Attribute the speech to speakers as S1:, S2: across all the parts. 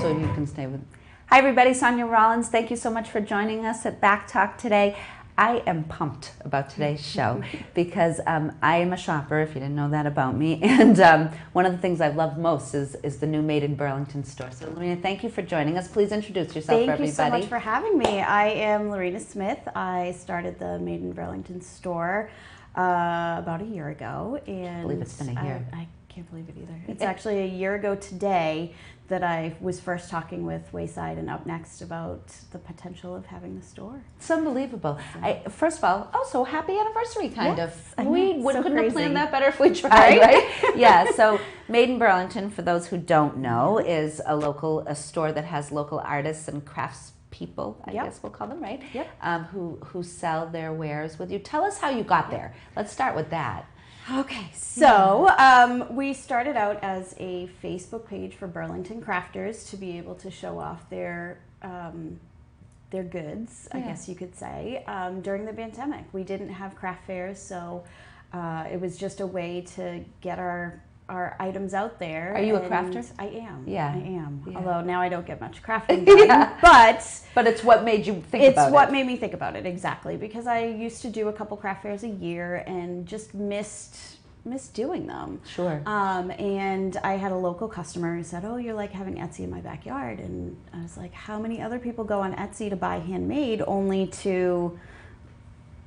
S1: so you can stay with. Hi everybody, Sonia Rollins. Thank you so much for joining us at BACC Talk today. I am pumped about today's show because I am a shopper, if you didn't know that about me, and one of the things I love most is the new Made in Burlington store. So Lorena, thank you for joining us. Please introduce yourself for everybody.
S2: Thank you so much for having me. I am Lorena Smith. I started the Made in Burlington store about a year ago. And
S1: I can't believe it's been a year.
S2: I can't believe it either. It's actually a year ago today that I was first talking with Wayside and Up Next about the potential of having the store.
S1: It's unbelievable. First of all, also happy anniversary, kind of. We couldn't have planned that better if we tried, right? Yeah, so Made in Burlington, for those who don't know, is a store that has local artists and craftspeople, I guess we'll call them, right?
S2: Yep.
S1: Who sell their wares with you. Tell us how you got there. Let's start with that.
S2: Okay, so we started out as a Facebook page for Burlington crafters to be able to show off their goods, I guess you could say, during the pandemic. We didn't have craft fairs, so it was just a way to get our items out there.
S1: Are you a crafter?
S2: I am.
S1: Yeah.
S2: I am. Yeah. Although now I don't get much crafting done, but
S1: it's what made you think about it.
S2: It's what made me think about it, exactly, because I used to do a couple craft fairs a year and just missed doing them.
S1: Sure.
S2: And I had a local customer who said, "Oh, you're like having Etsy in my backyard," and I was like, how many other people go on Etsy to buy handmade only to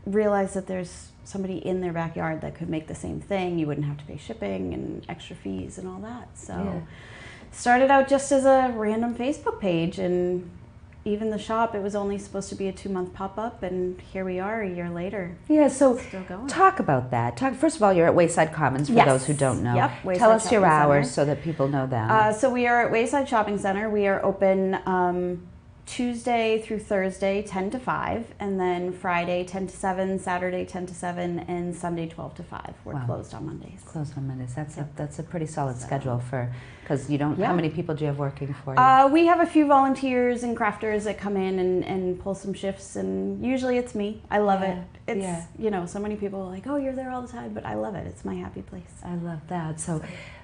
S2: realize that there's somebody in their backyard that could make the same thing? You wouldn't have to pay shipping and extra fees and all that. So started out just as a random Facebook page, and even the shop, it was only supposed to be a 2-month pop-up, and here we are a year later.
S1: Yeah, so
S2: still going.
S1: Talk about that. First of all, you're at Wayside Commons, for those who don't know.
S2: Yep, Wayside
S1: Tell us your
S2: Shopping
S1: hours
S2: Center.
S1: so that people know that.
S2: So we are at Wayside Shopping Center. We are open Tuesday through Thursday, 10 to 5, and then Friday, 10 to 7, Saturday, 10 to 7, and Sunday, 12 to 5. We're closed on Mondays.
S1: Closed on Mondays. That's a pretty solid schedule because you don't. How many people do you have working for you?
S2: We have a few volunteers and crafters that come in and pull some shifts, and usually it's me. I love it. It's so many people are like, "Oh, you're there all the time," but I love it. It's my happy place.
S1: I love that.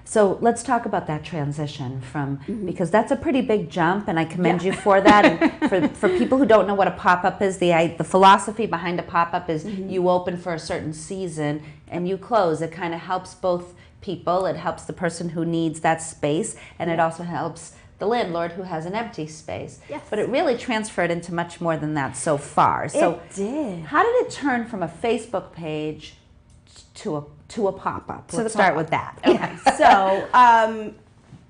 S1: So let's talk about that transition from, because that's a pretty big jump, and I commend you for that. And for people who don't know what a pop-up is, the philosophy behind a pop-up is you open for a certain season and you close. It kind of helps both people. It helps the person who needs that space, and it also helps the landlord who has an empty space.
S2: Yes.
S1: But it really transferred into much more than that so far. So
S2: it did.
S1: How did it turn from a Facebook page to a pop-up? So let's start with that.
S2: Okay, so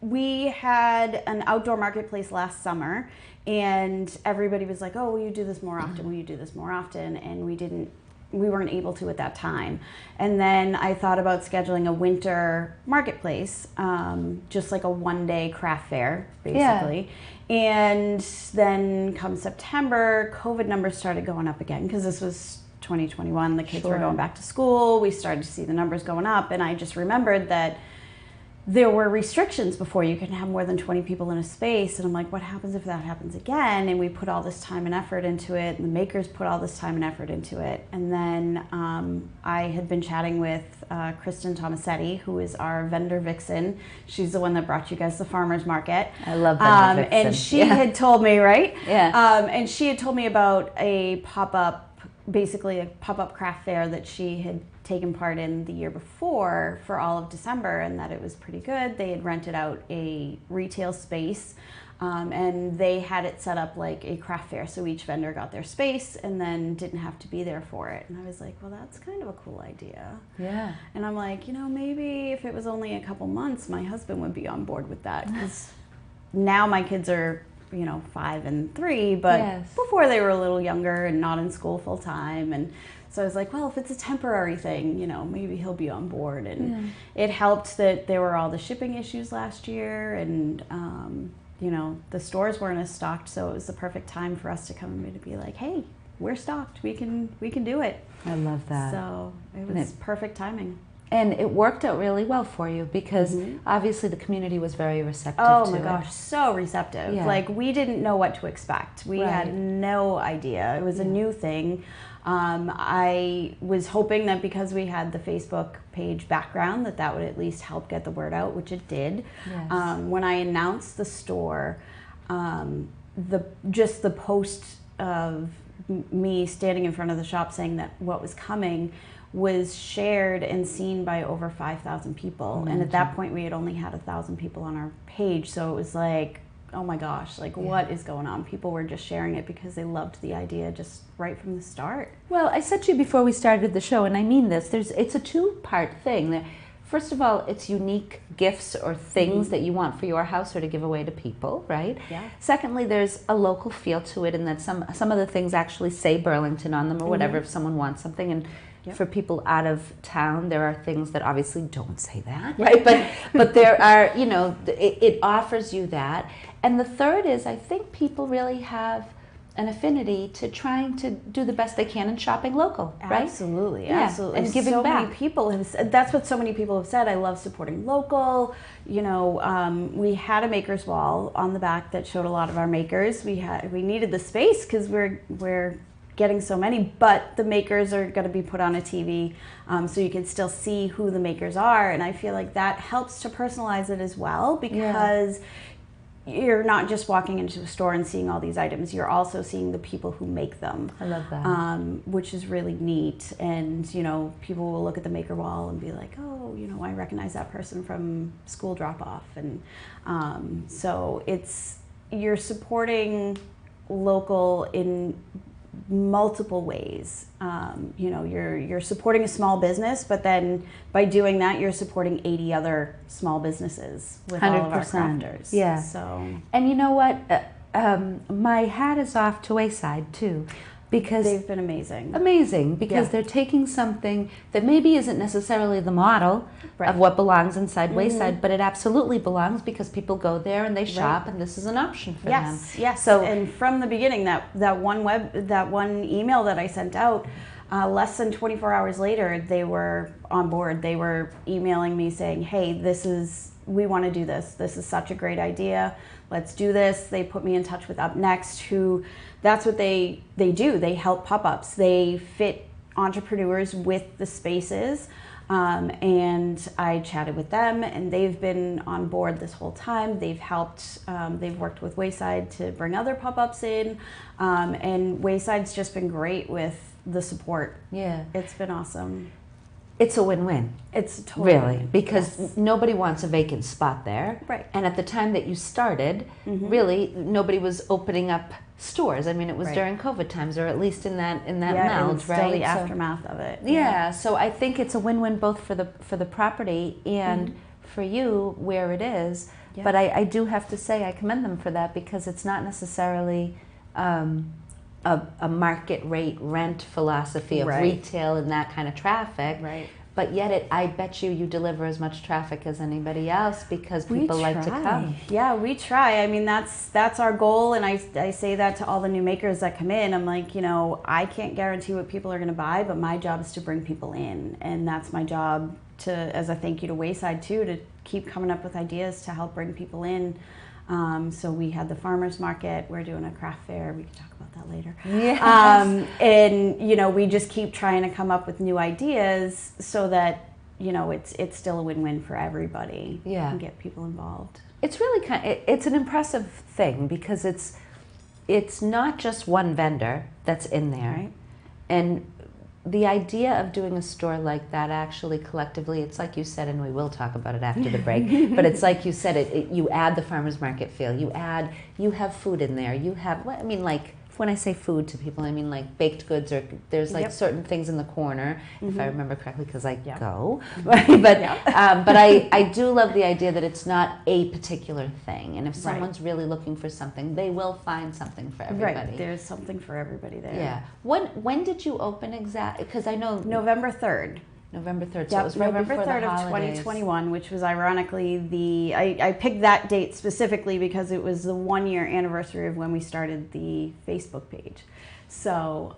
S2: we had an outdoor marketplace last summer, and everybody was like, "Oh, will you do this more often? Will you do this more often?" And we weren't able to at that time. And then I thought about scheduling a winter marketplace, just like a one-day craft fair, basically. Yeah. And then come September, COVID numbers started going up again, because this was 2021, the kids were going back to school. We started to see the numbers going up, and I just remembered that there were restrictions before. You can have more than 20 people in a space, and I'm like, what happens if that happens again? And we put all this time and effort into it, and the makers put all this time and effort into it. And then I had been chatting with Kristen Tomasetti, who is our vendor vixen. She's the one that brought you guys the farmers market.
S1: I love vendor vixen.
S2: And she had told me, right?
S1: Yeah.
S2: And she had told me about a pop-up, basically a pop-up craft fair that she had taken part in the year before for all of December, and that it was pretty good. They had rented out a retail space, and they had it set up like a craft fair, so each vendor got their space and then didn't have to be there for it. And I was like, well, that's kind of a cool idea.
S1: Yeah.
S2: And I'm like, maybe if it was only a couple months, my husband would be on board with that, because now my kids are 5 and 3, but before they were a little younger and not in school full time. And so I was like, well, if it's a temporary thing, maybe he'll be on board. And it helped that there were all the shipping issues last year, and the stores weren't as stocked, so it was the perfect time for us to come in and be like, hey, we're stocked, we can do it.
S1: I love that.
S2: So it was perfect timing.
S1: And it worked out really well for you, because obviously the community was very receptive
S2: to it.
S1: Oh
S2: my gosh, so receptive. Yeah. Like, we didn't know what to expect. We had no idea. It was a new thing. I was hoping that because we had the Facebook page background, that would at least help get the word out, which it did. Yes. When I announced the store, the post of me standing in front of the shop saying that what was coming was shared and seen by over 5,000 people. And at that point we had only had 1,000 people on our page. So it was like, oh my gosh, like what is going on? People were just sharing it because they loved the idea just right from the start.
S1: Well, I said to you before we started the show, and I mean this, it's a two-part thing. First of all, it's unique gifts or things that you want for your house or to give away to people, right?
S2: Yeah.
S1: Secondly, there's a local feel to it, and that some of the things actually say Burlington on them or whatever if someone wants something. And for people out of town, there are things that obviously don't say that, right? But there are, you know, it offers you that. And the third is, I think people really have an affinity to trying to do the best they can in shopping local, right?
S2: Absolutely,
S1: Yeah.
S2: absolutely.
S1: And giving
S2: so
S1: back.
S2: many people have said, that's what so many people have said. I love supporting local. You know, we had a maker's wall on the back that showed a lot of our makers. We needed the space because we're getting so many, but the makers are going to be put on a TV so you can still see who the makers are. And I feel like that helps to personalize it as well, because you're not just walking into a store and seeing all these items, you're also seeing the people who make them.
S1: I love that.
S2: Which is really neat. And, you know, people will look at the maker wall and be like, oh, you know, I recognize that person from school drop-off. And so you're supporting local in multiple ways. You know, you're supporting a small business, but then by doing that, you're supporting 80 other small businesses with 100%. All of our crafters.
S1: Yeah.
S2: So,
S1: and you know what? My hat is off to Wayside too, because
S2: they've been amazing.
S1: Amazing, because they're taking something that maybe isn't necessarily the model of what belongs inside Wayside, but it absolutely belongs because people go there and they shop, and this is an option for them.
S2: Yes.
S1: So,
S2: and from the beginning, that one email that I sent out, less than 24 hours later, they were on board. They were emailing me saying, "Hey, we want to do this. This is such a great idea. Let's do this." They put me in touch with Up Next, who that's what they do. They help pop-ups. They fit entrepreneurs with the spaces. And I chatted with them, and they've been on board this whole time. They've helped, they've worked with Wayside to bring other pop-ups in, and Wayside's just been great with the support.
S1: yeah,
S2: It's been awesome.
S1: it's a win-win.
S2: It's totally
S1: Really, because nobody wants a vacant spot there.
S2: Right.
S1: And at the time that you started, really, nobody was opening up stores. I mean, it was during COVID times, or at least in that meld,
S2: it's
S1: right?
S2: still the
S1: So-
S2: aftermath of it.
S1: Yeah, so I think it's a win-win both for the property and for you where it is.
S2: Yeah.
S1: But I do have to say I commend them for that, because it's not necessarily a market rate rent philosophy of retail and that kind of traffic.
S2: Right.
S1: But yet I bet you deliver as much traffic as anybody else, because people like to come.
S2: Yeah, we try. I mean, that's our goal, and I say that to all the new makers that come in. I'm like, you know, I can't guarantee what people are going to buy, but my job is to bring people in, and that's my job as a thank you to Wayside too, to keep coming up with ideas to help bring people in. So we had the farmers market. We're doing a craft fair. We can talk about that later.
S1: Yes.
S2: And you know, we just keep trying to come up with new ideas so that, you know, it's still a win-win for everybody.
S1: Yeah.
S2: And get people involved.
S1: It's really it's an impressive thing, because it's not just one vendor that's in there,
S2: Right.
S1: and the idea of doing a store like that, actually collectively, it's like you said, and we will talk about it after the break, but it's like you said, you add the farmer's market feel, you have food in there, you have, I mean, like, when I say food to people, I mean like baked goods, or there's like certain things in the corner, if I remember correctly, because I go, right? But but I do love the idea that it's not a particular thing, and if someone's really looking for something, they will find something for everybody.
S2: Right, there's something for everybody there.
S1: Yeah. When did you open exactly? Because I know
S2: November 3rd.
S1: November 3rd. So it was right
S2: November
S1: before
S2: 3rd
S1: the
S2: of
S1: holidays.
S2: 2021, which was ironically I picked that date specifically because it was the 1-year anniversary of when we started the Facebook page. So,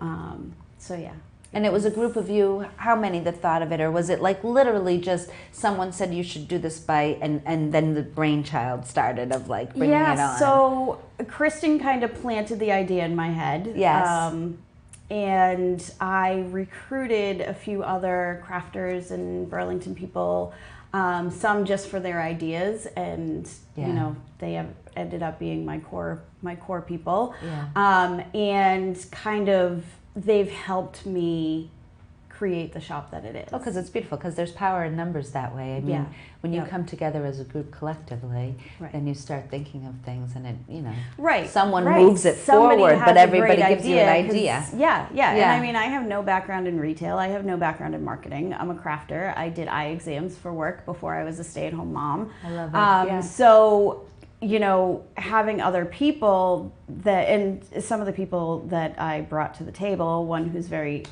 S2: yeah.
S1: And it was a group of you, how many that thought of it? Or was it like literally just someone said you should do this and then the brainchild started of like bringing it on?
S2: Yeah, so Kristen kind of planted the idea in my head.
S1: Yes.
S2: And I recruited a few other crafters and Burlington people some just for their ideas, and
S1: Yeah.
S2: you know, they have ended up being my core people.
S1: Yeah.
S2: And kind of they've helped me create the shop that it is.
S1: Oh, because it's beautiful, because there's power in numbers that way. I mean,
S2: Yeah.
S1: when you
S2: Yep.
S1: come together as a group collectively,
S2: Right.
S1: then you start thinking of things, and it, you know,
S2: Right.
S1: someone
S2: right.
S1: moves it
S2: Somebody
S1: forward,
S2: has
S1: but
S2: a
S1: everybody
S2: great
S1: gives you an
S2: 'cause-
S1: idea.
S2: Yeah, yeah. And
S1: Yeah.
S2: I mean, I have no background in retail. I have no background in marketing. I'm a crafter. I did eye exams for work before I was a stay-at-home mom.
S1: I love it. Yeah.
S2: So, you know, having other people that, and some of the people that I brought to the table, one who's very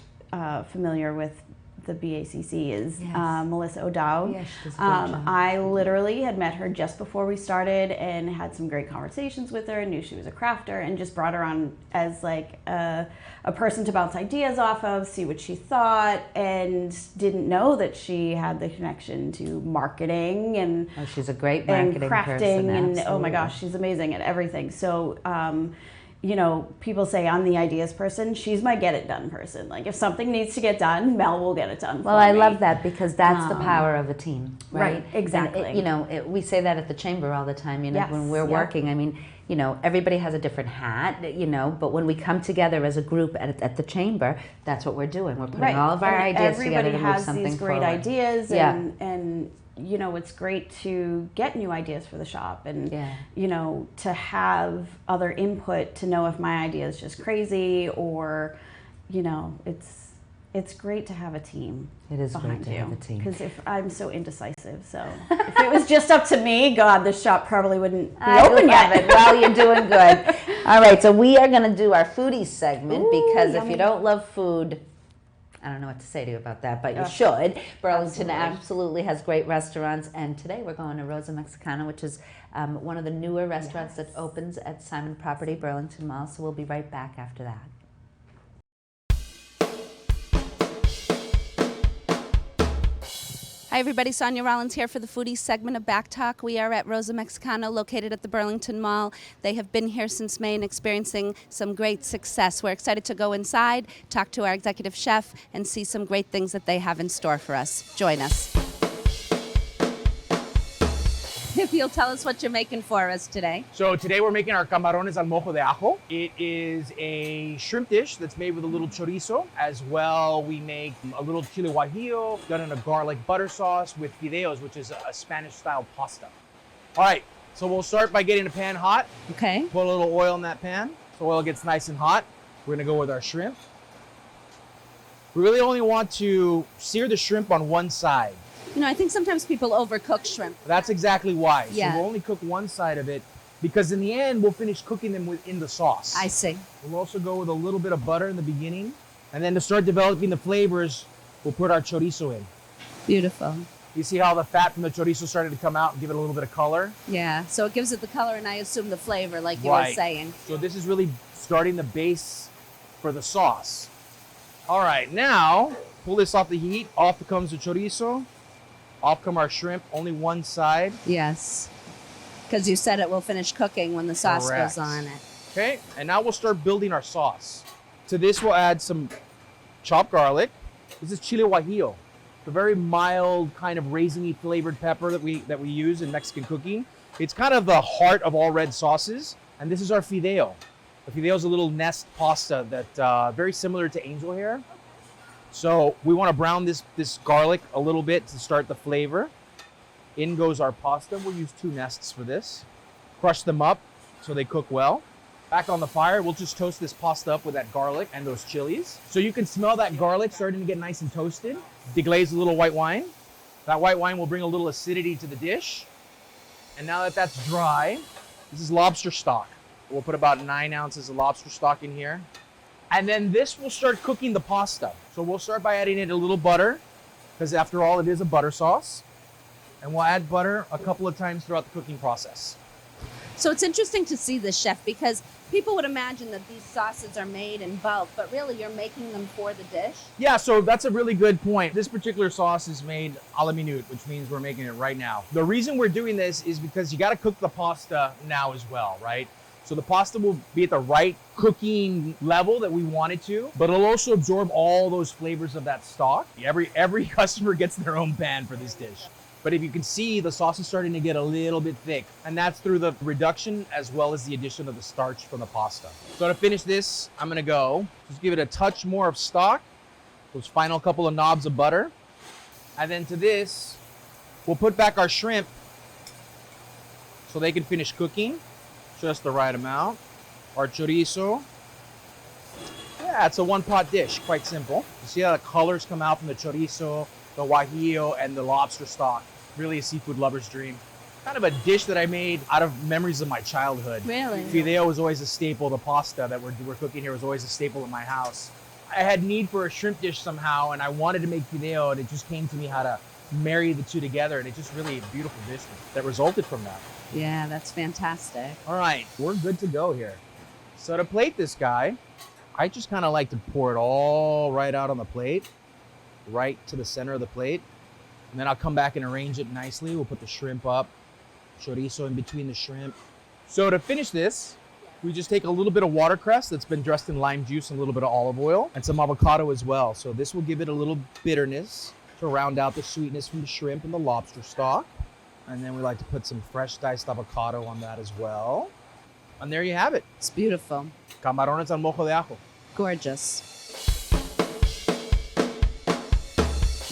S2: familiar with the BACC is
S1: Yes.
S2: Melissa O'Dowd.
S1: Yeah, she does a great job.
S2: I literally had met her just before we started and had some great conversations with her, and knew she was a crafter, and just brought her on as like a person to bounce ideas off of, see what she thought, and didn't know that she had the connection to marketing and
S1: Oh, she's a great
S2: and
S1: marketing
S2: crafting,
S1: person.
S2: and oh my
S1: absolutely.
S2: gosh, she's amazing at everything. So you know, people say I'm the ideas person. She's my get it done person. Like if something needs to get done, Mel will get it done.
S1: Well,
S2: for
S1: I
S2: me.
S1: love that, because that's the power of a team, right?
S2: Right, exactly.
S1: And you know, we say that at the chamber all the time. You know,
S2: Yes,
S1: when we're
S2: yeah.
S1: working, I mean, you know, everybody has a different hat, you know, but when we come together as a group at the chamber, that's what we're doing. We're putting all of our
S2: And
S1: ideas together to
S2: everybody
S1: move
S2: has
S1: something
S2: these great
S1: forward.
S2: ideas,
S1: Yeah.
S2: and you know, it's great to get new ideas for the shop, and
S1: Yeah.
S2: you know, to have other input to know if my idea is just crazy, or you know, it's great to have a team.
S1: It is great
S2: behind
S1: to
S2: you,
S1: have a team.
S2: because if I'm so indecisive, so if it was just up to me, God, this shop probably wouldn't be
S1: I
S2: open
S1: love
S2: yet.
S1: it. Well, you're doing good. All right, so we are going to do our foodie segment,
S2: Ooh,
S1: because if
S2: yummy.
S1: you don't love food, I don't know what to say to you about that, but you
S2: Ugh,
S1: should. Burlington
S2: absolutely.
S1: absolutely has great restaurants, and today we're going to Rosa Mexicana, which is one of the newer restaurants that opens at Simon Property, Burlington Mall. So we'll be right back after that.
S3: Hi everybody, Sonia Rollins here for the foodie segment of Back Talk. We are at Rosa Mexicana, located at the Burlington Mall. They have been here since May and experiencing some great success. We're excited to go inside, talk to our executive chef, and see some great things that they have in store for us. Join us. If you'll tell us what you're making for us today.
S4: So today we're making our camarones al mojo de ajo. It is a shrimp dish that's made with a little chorizo. As well, we make a little chile guajillo done in a garlic butter sauce with fideos, which is a Spanish-style pasta. All right, so we'll start by getting the pan hot.
S3: Okay.
S4: Put a little oil in that pan. So oil gets nice and hot. We're gonna go with our shrimp. We really only want to sear the shrimp on one side.
S3: You know, I think sometimes people overcook shrimp.
S4: That's exactly why.
S3: Yeah.
S4: So we'll only cook one side of it, because in the end, we'll finish cooking them within the sauce.
S3: I see.
S4: We'll also go with a little bit of butter in the beginning. And then to start developing the flavors, we'll put our chorizo in.
S3: Beautiful.
S4: You see how the fat from the chorizo started to come out and give it a little bit of color?
S3: Yeah, so it gives it the color and I assume the flavor, like you were
S4: Right.
S3: saying.
S4: So this is really starting the base for the sauce. All right, now pull this off the heat. Off comes the chorizo. Off come our shrimp, only one side.
S3: Yes. Because you said it will finish cooking when the sauce
S4: Correct.
S3: goes on it.
S4: Okay, and now we'll start building our sauce. To this, we'll add some chopped garlic. This is chile guajillo, the very mild kind of raisiny flavored pepper that we use in Mexican cooking. It's kind of the heart of all red sauces. And this is our fideo. The fideo is a little nest pasta that very similar to angel hair. So we want to brown this garlic a little bit to start the flavor. In goes our pasta. We'll use 2 nests for this. Crush them up so they cook well. Back on the fire, we'll just toast this pasta up with that garlic and those chilies. So you can smell that garlic starting to get nice and toasted. Deglaze a little white wine. That white wine will bring a little acidity to the dish. And now that that's dry, this is lobster stock. We'll put about 9 ounces of lobster stock in here. And then this will start cooking the pasta. So we'll start by adding in a little butter, because after all, it is a butter sauce. And we'll add butter a couple of times throughout the cooking process.
S3: So it's interesting to see this, chef, because people would imagine that these sauces are made in bulk, but really you're making them for the dish.
S4: Yeah, so that's a really good point. This particular sauce is made a la minute, which means we're making it right now. The reason we're doing this is because you got to cook the pasta now as well, right? So the pasta will be at the right cooking level that we want it to, but it'll also absorb all those flavors of that stock. Every customer gets their own pan for this dish. But if you can see, the sauce is starting to get a little bit thick. And that's through the reduction as well as the addition of the starch from the pasta. So to finish this, I'm gonna go, just give it a touch more of stock, those final couple of knobs of butter. And then to this, we'll put back our shrimp so they can finish cooking, just the right amount. Our chorizo. Yeah, it's a one-pot dish, quite simple. You see how the colors come out from the chorizo, the guajillo, and the lobster stock. Really a seafood lover's dream. Kind of a dish that I made out of memories of my childhood.
S3: Really?
S4: Fideo was always a staple. The pasta that we're cooking here was always a staple in my house. I had need for a shrimp dish somehow, and I wanted to make fideo, and it just came to me how to marry the two together, and it's just really a beautiful dish that resulted from that.
S3: Yeah, that's fantastic.
S4: All right, we're good to go here. So to plate this guy, I just kind of like to pour it all right out on the plate, right to the center of the plate. And then I'll come back and arrange it nicely. We'll put the shrimp up, chorizo in between the shrimp. So to finish this, we just take a little bit of watercress that's been dressed in lime juice and a little bit of olive oil and some avocado as well. So this will give it a little bitterness to round out the sweetness from the shrimp and the lobster stock. And then we like to put some fresh diced avocado on that as well. And there you have it.
S3: It's beautiful.
S4: Camarones al mojo de ajo.
S3: Gorgeous.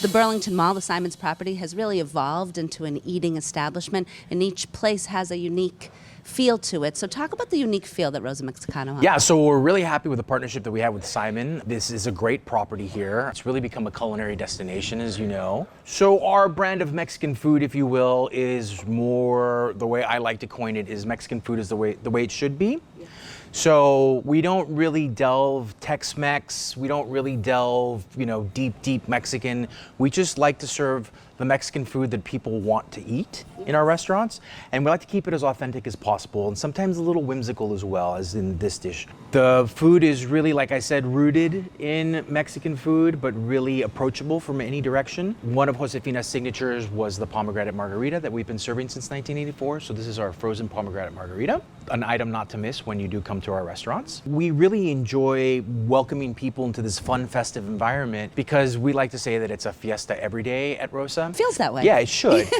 S3: The Burlington Mall, the Simons property, has really evolved into an eating establishment, and each place has a unique feel to it. So talk about the unique feel that Rosa Mexicano has.
S5: Yeah, so we're really happy with the partnership that we have with Simon. This is a great property here. It's really become a culinary destination, as you know. So our brand of Mexican food, if you will, is more, the way I like to coin it, is Mexican food is the way it should be. Yeah. So we don't really delve Tex-Mex. We don't really delve, deep Mexican. We just like to serve the Mexican food that people want to eat in our restaurants, and we like to keep it as authentic as possible, and sometimes a little whimsical as well, as in this dish. The food is really, like I said, rooted in Mexican food, but really approachable from any direction. One of Josefina's signatures was the pomegranate margarita that we've been serving since 1984, so this is our frozen pomegranate margarita, an item not to miss when you do come to our restaurants. We really enjoy welcoming people into this fun, festive environment because we like to say that it's a fiesta every day at Rosa.
S3: Feels that way.
S5: Yeah, it should.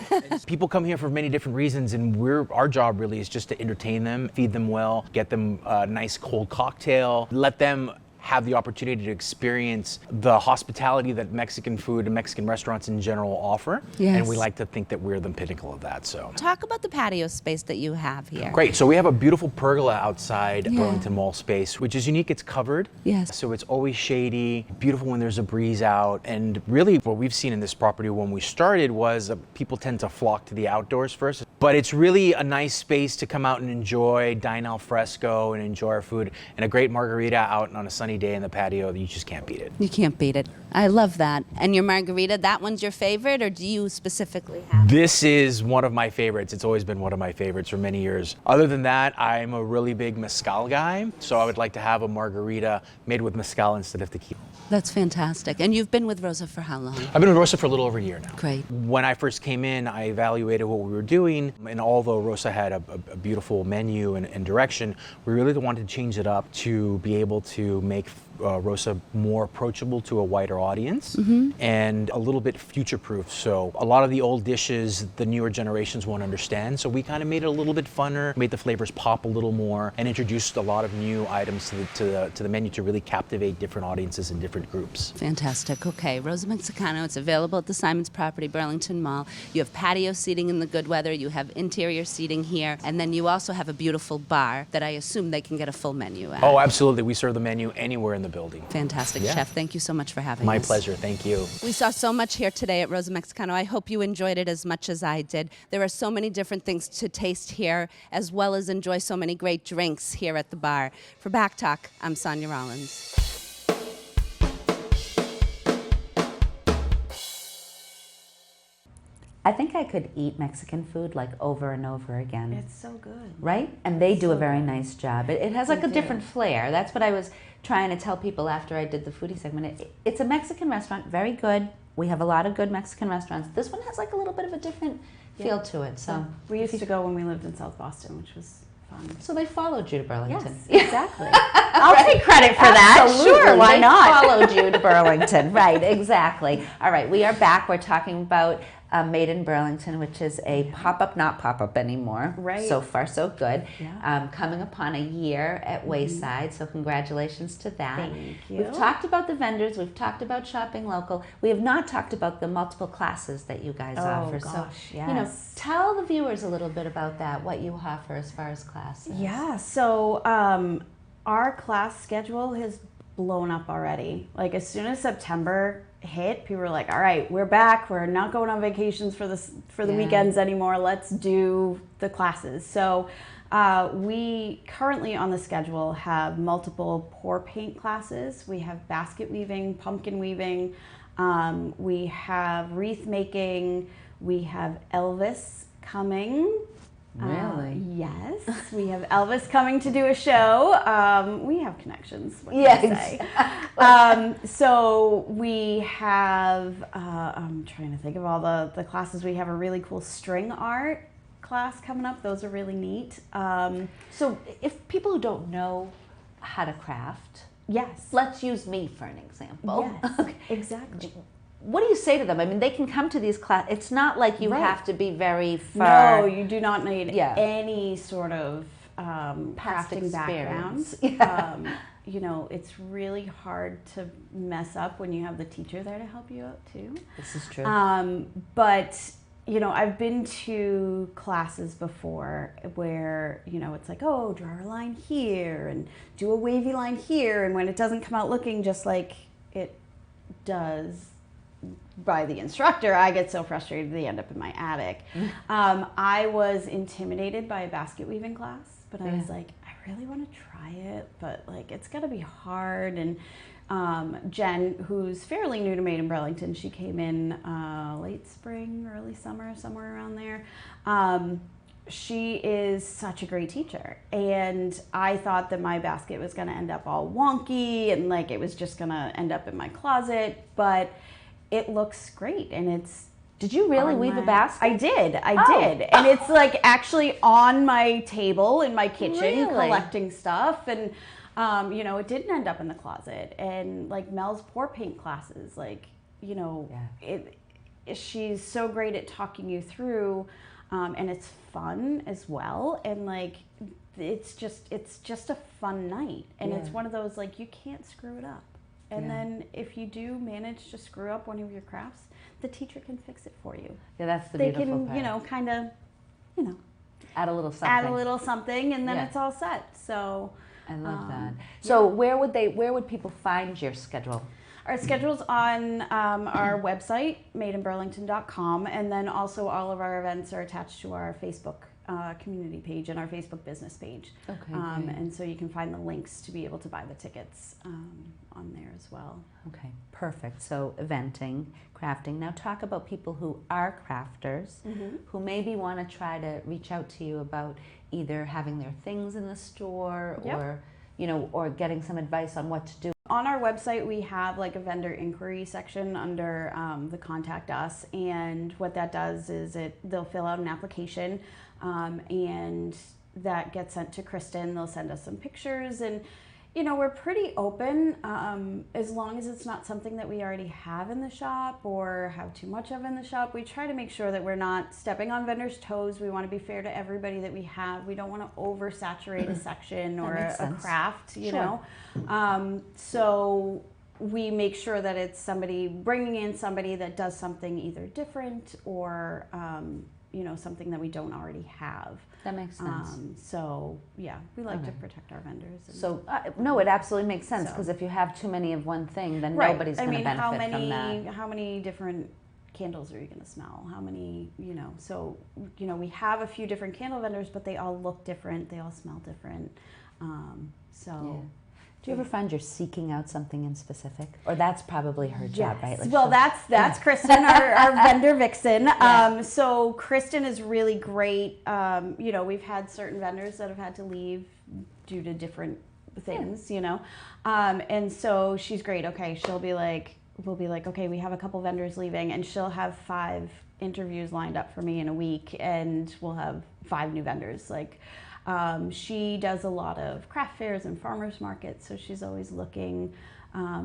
S5: People come here for many different reasons, and our job really is just to entertain them, feed them well, get them a nice cold cocktail, let them have the opportunity to experience the hospitality that Mexican food and Mexican restaurants in general offer.
S3: Yes.
S5: And we like to think that we're the pinnacle of that. So
S3: talk about the patio space that you have here.
S5: Great. So we have a beautiful pergola outside Burlington Mall space, which is unique. It's covered.
S3: Yes.
S5: So it's always shady, beautiful when there's a breeze out. And really what we've seen in this property when we started was people tend to flock to the outdoors first. But it's really a nice space to come out and enjoy, dine al fresco and enjoy our food, and a great margarita out on a sunny day in the patio. You just can't beat it.
S3: You can't beat it. I love that. And your margarita, that one's your favorite, or do you specifically have?
S5: This is one of my favorites. It's always been one of my favorites for many years. Other than that, I'm a really big mezcal guy, so I would like to have a margarita made with mezcal instead of tequila.
S3: That's fantastic. And you've been with Rosa for how long?
S5: I've been with Rosa for a little over a year now.
S3: Great.
S5: When I first came in, I evaluated what we were doing, and although Rosa had a beautiful menu and direction, we really wanted to change it up to be able to make Rosa more approachable to a wider audience and a little bit future-proof. So a lot of the old dishes, the newer generations won't understand. So we kind of made it a little bit funner, made the flavors pop a little more, and introduced a lot of new items to the menu to really captivate different audiences and different groups.
S3: Fantastic. Okay, Rosa Mexicano, it's available at the Simons property, Burlington Mall. You have patio seating in the good weather, you have interior seating here, and then you also have a beautiful bar that I assume they can get a full menu at.
S5: Oh, absolutely. We serve the menu anywhere in the building.
S3: Fantastic,
S5: Yeah.
S3: Chef. Thank you so much for having us.
S5: My pleasure. Thank you.
S3: We saw so much here today at Rosa Mexicano. I hope you enjoyed it as much as I did. There are so many different things to taste here, as well as enjoy so many great drinks here at the bar. For Back Talk, I'm Sonia Rollins.
S1: I think I could eat Mexican food like over and over again.
S2: It's so good.
S1: Right? And they do a very nice job. It has like
S2: They
S1: a
S2: do.
S1: different flair. That's what I was trying to tell people after I did the foodie segment. It's a Mexican restaurant, very good. We have a lot of good Mexican restaurants. This one has like a little bit of a different feel to it. So
S2: We used to go when we lived in South Boston, which was fun.
S1: So they followed you to Burlington.
S2: Yes, exactly. I'll take credit for that.
S1: Absolutely.
S2: Sure, why
S1: They
S2: not?
S1: followed you to Burlington. Right, exactly. All right, we are back. We're talking about Made in Burlington, which is a pop-up, not pop-up anymore.
S2: Right.
S1: So far, so good.
S2: Yeah.
S1: Coming upon a year at Wayside, so congratulations to that.
S2: Thank you.
S1: We've talked about the vendors, we've talked about shopping local. We have not talked about the multiple classes that you guys offer.
S2: Gosh,
S1: so,
S2: yes.
S1: tell the viewers a little bit about that, what you offer as far as classes.
S2: Yeah, so our class schedule has blown up already. Like as soon as September hit, people were like, all right, we're back. We're not going on vacations for the weekends anymore. Let's do the classes. So we currently on the schedule have multiple pour paint classes. We have basket weaving, pumpkin weaving. We have wreath making. We have Elvis coming.
S1: Really?
S2: Yes, we have Elvis coming to do a show. We have connections. What can I say? So we have. I'm trying to think of all the classes. We have a really cool string art class coming up. Those are really neat.
S1: So if people who don't know how to craft,
S2: Yes.
S1: let's use me for an example.
S2: Yes.
S1: Okay.
S2: Exactly.
S1: What do you say to them? I mean, they can come to these classes. It's not like you
S2: Right.
S1: have to be very far.
S2: No, you do not need
S1: Yeah.
S2: any sort of
S1: Past
S2: crafting background.
S1: experience.
S2: It's really hard to mess up when you have the teacher there to help you out too.
S1: This is true.
S2: But I've been to classes before where, it's like, oh, draw a line here and do a wavy line here. And when it doesn't come out looking just like it does by the instructor, I get so frustrated they end up in my attic. I was intimidated by a basket weaving class, but I was like, I really want to try it, but like it's got to be hard. And Jen, who's fairly new to Made in Burlington, she came in late spring, early summer, somewhere around there. She is such a great teacher, and I thought that my basket was going to end up all wonky and like it was just going to end up in my closet, but it looks great. And it's
S1: Did you really weave a basket?
S2: I did, and it's like actually on my table in my kitchen
S1: Really?
S2: collecting stuff. And it didn't end up in the closet. And like Mel's pour paint classes, like she's so great at talking you through, and it's fun as well. And like it's just a fun night, and it's one of those like you can't screw it up. And then if you do manage to screw up one of your crafts, the teacher can fix it for you.
S1: Yeah, that's the
S2: They
S1: beautiful
S2: can,
S1: part.
S2: kind of,
S1: Add a little something.
S2: add a little something, and then
S1: Yeah.
S2: it's all set. So
S1: I love that. So where would people find your schedule?
S2: our schedule's on our website, madeinburlington.com, and then also all of our events are attached to our Facebook community page and our Facebook business page.
S1: Okay, great.
S2: And so you can find the links to be able to buy the tickets on there as well.
S1: Okay, perfect. So eventing, crafting. Now talk about people who are crafters, who maybe want to try to reach out to you about either having their things in the store or, or getting some advice on what to do.
S2: On our website, we have like a vendor inquiry section under the Contact Us, and what that does is they'll fill out an application, and that gets sent to Kristen. They'll send us some pictures, and we're pretty open as long as it's not something that we already have in the shop or have too much of in the shop. We try to make sure that we're not stepping on vendors' toes. We want to be fair to everybody that we have. We don't want to oversaturate a section or
S1: makes
S2: a
S1: sense.
S2: craft,
S1: Sure.
S2: So we make sure that it's bringing in somebody that does something either different or something that we don't already have.
S1: That makes sense.
S2: We like to protect our vendors.
S1: So, no, it absolutely makes sense,
S2: So.
S1: because if you have too many of one thing, then
S2: Right.
S1: nobody's going to benefit from that.
S2: How many different candles are you going to smell? How many, so, we have a few different candle vendors, but they all look different. They all smell different.
S1: Do you ever find you're seeking out something in specific? Or that's probably her job, right? Like
S2: Well,
S1: she'll-
S2: that's Kristen, our vendor vixen.
S1: Yeah.
S2: So Kristen is really great. We've had certain vendors that have had to leave due to different things, and so she's great. Okay, we'll be like, okay, we have a couple vendors leaving, and she'll have 5 interviews lined up for me in a week, and we'll have 5 new vendors. She does a lot of craft fairs and farmers markets, so she's always looking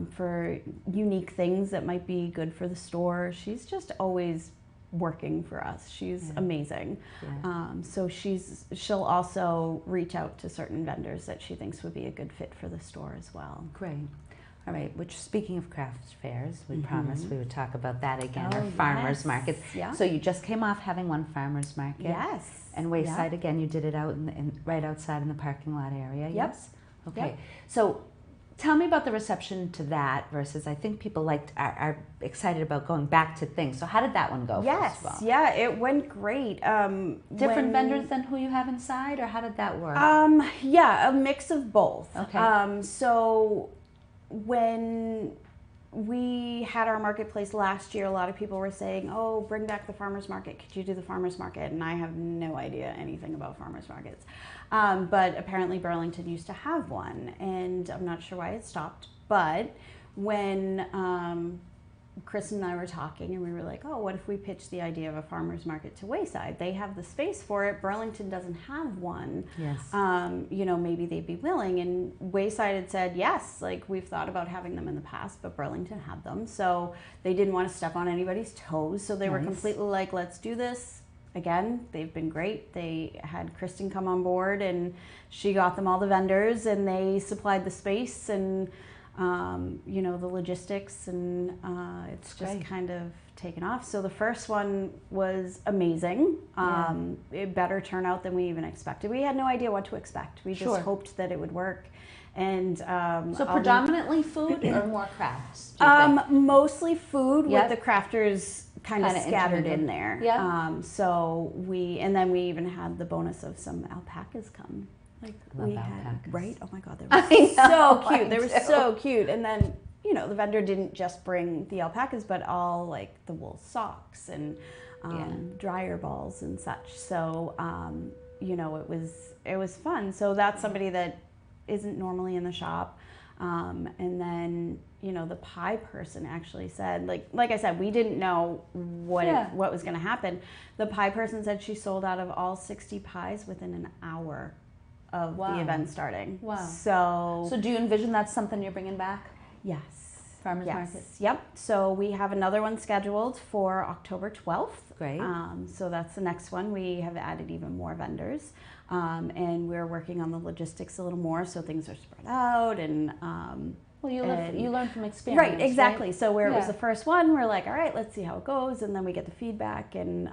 S2: for unique things that might be good for the store. She's just always working for us. She's amazing.
S1: Yeah.
S2: So she'll also reach out to certain vendors that she thinks would be a good fit for the store as well.
S1: Great. All right, which speaking of craft fairs, we promised we would talk about that again,
S2: Oh,
S1: our farmers
S2: yes.
S1: markets.
S2: Yeah.
S1: So you just came off having one farmers market.
S2: Yes.
S1: And Wayside, again, you did it out right outside in the parking lot area,
S2: Yep.
S1: yes? Okay,
S2: Yep.
S1: so tell me about the reception to that versus I think people are excited about going back to things. So how did that one go,
S2: Yes,
S1: first of all?
S2: yeah, it went great.
S1: Different vendors than who you have inside, or how did that work?
S2: Yeah, a mix of both.
S1: Okay.
S2: So when we had our marketplace last year, a lot of people were saying, oh, bring back the farmer's market. Could you do the farmer's market? And I have no idea anything about farmer's markets. But apparently Burlington used to have one, and I'm not sure why it stopped. But when Chris and I were talking, and we were like, oh, what if we pitched the idea of a farmer's market to Wayside? They have the space for it. Burlington doesn't have one.
S1: Yes.
S2: You know, maybe they'd be willing. And Wayside had said, yes, like we've thought about having them in the past, but Burlington had them. So they didn't want to step on anybody's toes. So they were
S1: Nice.
S2: completely like, let's do this. Again, they've been great. They had Kristen come on board, and she got them all the vendors, and they supplied the space and you know, the logistics, and it's just
S1: great.
S2: kind of taken off. So the first one was amazing. It better turnout than we even expected. We had no idea what to expect. We just
S1: Sure.
S2: hoped that it would work. And
S1: So predominantly food or more crafts? Do you think?
S2: mostly food
S1: Yep.
S2: with the crafters kind of
S1: Kinda
S2: scattered
S1: intermingled.
S2: in there.
S1: Yeah.
S2: So and then we even had the bonus of some alpacas come. Like
S1: Love
S2: we had,
S1: alpacas.
S2: right? Oh my God, they
S1: I
S2: were so
S1: know, I
S2: cute. They were
S1: do.
S2: so cute. And then, you know, the vendor didn't just bring the alpacas, but all like the wool socks and dryer balls and such. So, you know, it was fun. So that's somebody that isn't normally in the shop. And then, you know, the pie person actually said, like I said, we didn't know what was going to happen. The pie person said she sold out of all 60 pies within an hour of
S1: Wow.
S2: the event starting.
S1: Wow.
S2: So
S1: So do you envision that's something you're bringing back?
S2: yes.
S1: Farmers
S2: Yes.
S1: markets?
S2: Yep. So we have another one scheduled for October 12th.
S1: Great.
S2: So that's the next one. We have added even more vendors. And we're working on the logistics a little more, so things are spread out and
S1: Well, you learn from experience,
S2: right, exactly. So where it was
S1: Yeah.
S2: the first one, we're like, all right, let's see how it goes, and then we get the feedback, and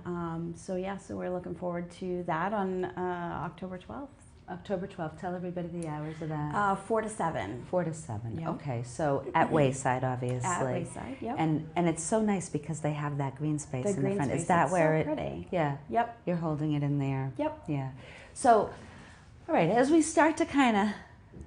S2: so we're looking forward to that on October 12th.
S1: October 12th. Tell everybody the hours of that.
S2: 4 to 7.
S1: 4 to 7.
S2: Yep.
S1: Okay, so at Wayside, obviously.
S2: At Wayside, yep.
S1: And it's so nice because they have that green space
S2: The
S1: in
S2: green
S1: the front.
S2: space,
S1: Is that
S2: it's
S1: where
S2: so pretty.
S1: Yeah.
S2: Yep.
S1: You're holding it in there.
S2: Yep.
S1: Yeah. So, all right, as we start to kind of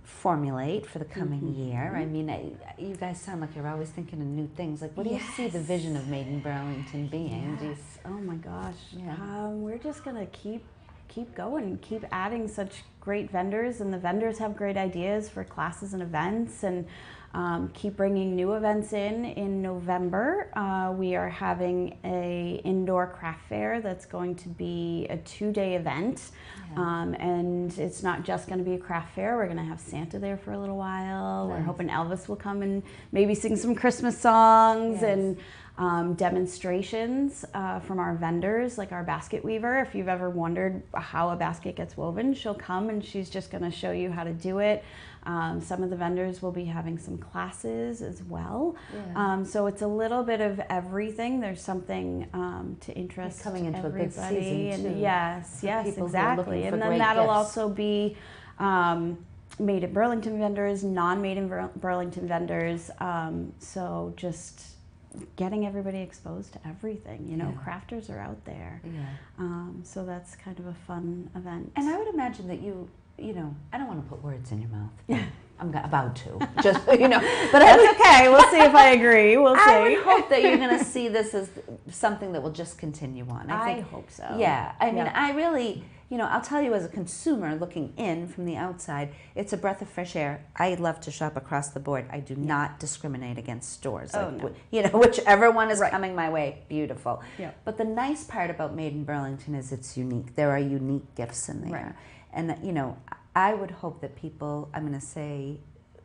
S1: formulate for the coming year, I mean, you guys sound like you're always thinking of new things. Like, what do you see the vision of Made in Burlington being? Do you,
S2: Yes. Oh my gosh.
S1: Yeah.
S2: We're just gonna keep going, keep adding such great vendors, and the vendors have great ideas for classes and events, and keep bringing new events in November. We are having a indoor craft fair that's going to be a 2-day event. And it's not just going to be a craft fair. We're going to have Santa there for a little while. We're hoping Elvis will come and maybe sing some Christmas songs, and demonstrations from our vendors, like our basket weaver. If you've ever wondered how a basket gets woven, she'll come and she's just going to show you how to do it. Some of the vendors will be having some classes as well. So it's a little bit of everything. There's something to interest
S1: coming into
S2: everybody.
S1: a good season,
S2: And
S1: too,
S2: yes,
S1: for
S2: yes,
S1: people who are
S2: exactly.
S1: looking for
S2: And then
S1: great
S2: that'll
S1: gifts.
S2: also be made in Burlington vendors, non-made in Burlington vendors. So just getting everybody exposed to everything. You know, crafters are out there. So that's kind of a fun event.
S1: and I would imagine that you know, I don't want to put words in your mouth. I'm about to, just, you know, but
S2: That's okay. We'll see if I agree. We'll see.
S1: I would hope that you're going to see this as something that will just continue on.
S2: I hope so.
S1: Yeah, I mean,
S2: Yeah.
S1: I really, you know, I'll tell you as a consumer looking in from the outside, it's a breath of fresh air. I love to shop across the board. I do not discriminate against stores.
S2: Oh,
S1: Like,
S2: no.
S1: You know, whichever one is
S2: Right.
S1: coming my way, beautiful.
S2: Yeah.
S1: But the nice part about Made in Burlington is it's unique. There are unique gifts in there.
S2: Right.
S1: And, you know, I would hope that people, I'm going to say,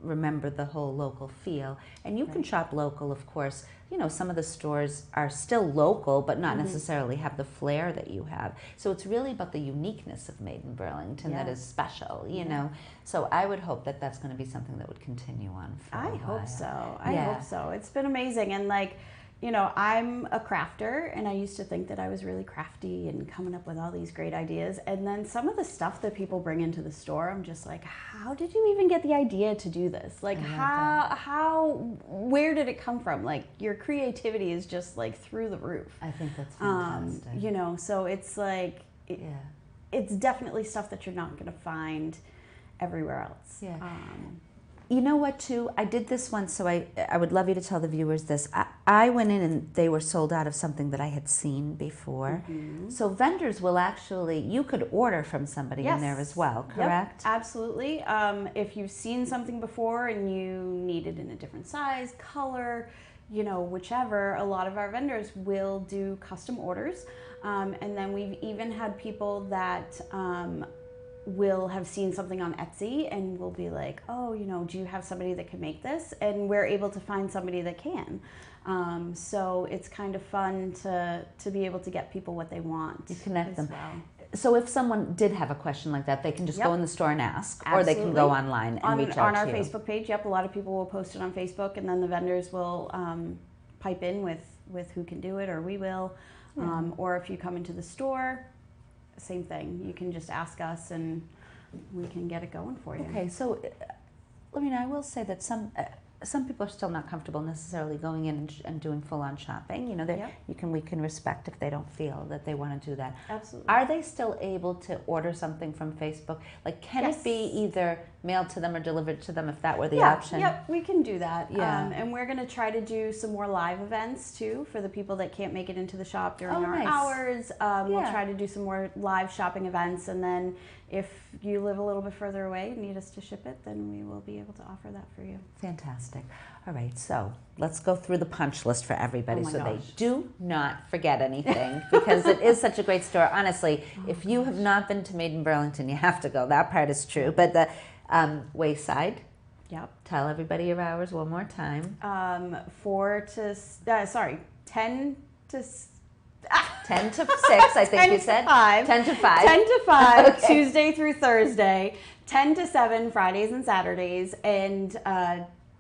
S1: remember the whole local feel. And you can shop local, of course. You know, some of the stores are still local, but not necessarily have the flair that you have. So it's really about the uniqueness of Made in Burlington that is special, you know. So I would hope that that's going to be something that would continue on for a while.
S2: I hope so. I hope so. It's been amazing. And like, you know, I'm a crafter, and I used to think that I was really crafty and coming up with all these great ideas. And then some of the stuff that people bring into the store, I'm just like, how did you even get the idea to do this? Like, where did it come from? Like, your creativity is just like through the roof.
S1: I think that's fantastic.
S2: You know, so it's like, it's definitely stuff that you're not going to find everywhere else.
S1: Yeah. You know what, too? I did this once, so I would love you to tell the viewers this. I went in and they were sold out of something that I had seen before. So vendors will actually, you could order from somebody in there as well, correct?
S2: Yep, absolutely. If you've seen something before and you need it in a different size, color, you know, whichever, a lot of our vendors will do custom orders. And then we've even had people that will have seen something on Etsy and will be like, oh, you know, do you have somebody that can make this? And we're able to find somebody that can. So it's kind of fun to be able to get people what they want.
S1: You connect them.
S2: Well.
S1: So if someone did have a question like that, they can just go in the store and ask, or they can go online and reach out to you.
S2: On our Facebook page, a lot of people will post it on Facebook, and then the vendors will pipe in with who can do it, or we will. Or if you come into the store, same thing. You can just ask us and we can get it going for you.
S1: Okay, so Lorena, I will say that some people are still not comfortable necessarily going in and doing full-on shopping. You know, we can respect if they don't feel that they want to do that.
S2: Absolutely.
S1: Are they still able to order something from Facebook? Like, can it be either mailed to them or delivered to them if that were the option?
S2: Yep, we can do that.
S1: Yeah.
S2: And we're going to try to do some more live events too for the people that can't make it into the shop during our
S1: nice.
S2: hours. We'll try to do some more live shopping events, and then if you live a little bit further away and need us to ship it, then we will be able to offer that for you.
S1: Fantastic. All right, so let's go through the punch list for everybody so they do not forget anything, because it is such a great store. Honestly, if you have not been to Made in Burlington, you have to go. That part is true. But the Wayside.
S2: Yep.
S1: Tell everybody your hours one more time.
S2: 10 to
S1: 10 to 6, I think you said. 10 to 5.
S2: 10 to 5,
S1: Okay.
S2: Tuesday through Thursday. 10 to 7, Fridays and Saturdays. And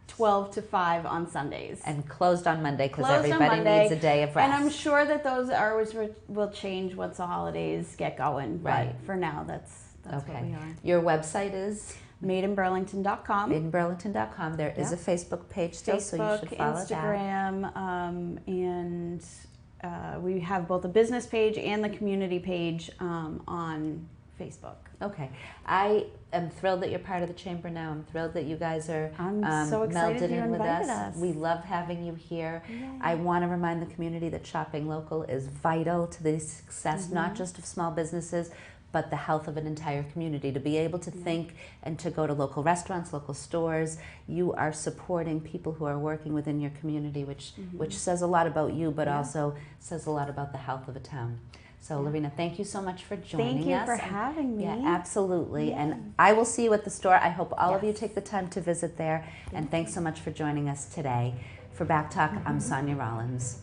S2: 12 to 5 on Sundays.
S1: And closed on Monday, because
S2: Closed on
S1: everybody
S2: Monday,
S1: needs a day of rest.
S2: And I'm sure that those hours will change once the holidays get going.
S1: Right.
S2: But for now, that's what we are.
S1: Your website is?
S2: MadeInBurlington.com.
S1: MadeInBurlington.com. There is a Facebook page still, so you should follow
S2: Instagram, and we have both a business page and the community page on Facebook.
S1: Okay. I am thrilled that you're part of the chamber now. I'm thrilled that you guys are
S2: I'm so excited
S1: melded
S2: you
S1: in with
S2: invited
S1: us.
S2: us.
S1: We love having you here.
S2: Yay.
S1: I want to remind the community that shopping local is vital to the success, not just of small businesses, but the health of an entire community. To be able to think and to go to local restaurants, local stores, you are supporting people who are working within your community, which says a lot about you, but also says a lot about the health of a town. So, Lorena, thank you so much for joining us.
S2: Thank you for having me.
S1: Yeah, absolutely. And I will see you at the store. I hope all of you take the time to visit there. And thanks so much for joining us today. For Back Talk, I'm Sonia Rollins.